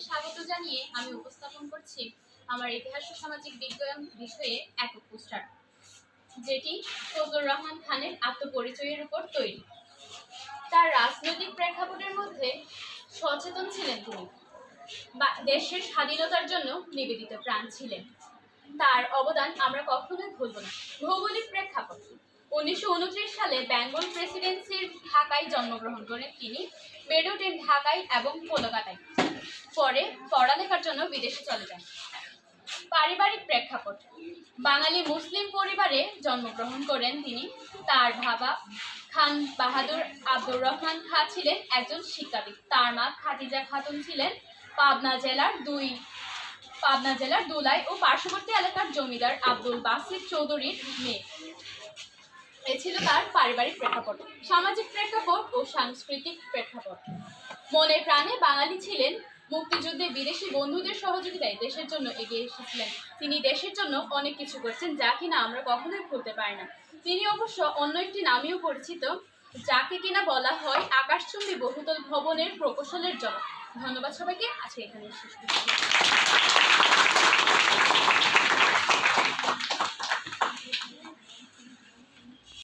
স্বাগত জানিয়ে আমি উপস্থাপন করছি আমার ইতিহাস ও সামাজিক বিজ্ঞান বিষয়ে একক পোস্টার, যেটি ফজলুর রহমান খানের আত্মপরিচয়ের উপর তৈরি। তার রাজনৈতিক প্রেক্ষাপটের মধ্যে সচেতন ছিলেন তিনি, দেশের স্বাধীনতার জন্য নিবেদিত প্রাণ ছিলেন। তার অবদান আমরা কখনোই ভুলব না। ভৌগোলিক প্রেক্ষাপট: 1929 সালে বেঙ্গল প্রেসিডেন্সির ঢাকায় জন্মগ্রহণ করেন তিনি। বেড়ে ওঠেন ঢাকায় এবং কলকাতায়। পরে পড়ালেখার জন্য বিদেশে চলে যান। পারিবারিক প্রেক্ষাপট: বাঙালি মুসলিম পরিবারে জন্মগ্রহণ করেন তিনি। তার বাবা খান বাহাদুর আব্দুর রহমান খাঁ ছিলেন একজন শিক্ষাবিদ। তার মা খাদিজা খাতুন ছিলেন পাবনা জেলার দুলাই ও পার্শ্ববর্তী এলাকার জমিদার আব্দুল বাসির চৌধুরীর মেয়ে। এ ছিল তার পারিবারিক প্রেক্ষাপট। সামাজিক প্রেক্ষাপট ও সাংস্কৃতিক প্রেক্ষাপট: মনে প্রাণে বাঙালি ছিলেন। মুক্তিযুদ্ধে বিদেশি বন্ধুদের সহযোগিতায় দেশের জন্য এগিয়ে এসেছিলেন। তিনি দেশের জন্য অনেক কিছু করছেন, যা কিনা আমরা কখনোই ভুলতে পারি না। তিনি অবশ্য অন্য একটি নামেও পরিচিত, যাকে কিনা বলা হয় আকাশচুম্বী বহুতল ভবনের প্রকৌশলের জনক। ধন্যবাদ সবাইকে। আজকে এখানে শেষ করছি।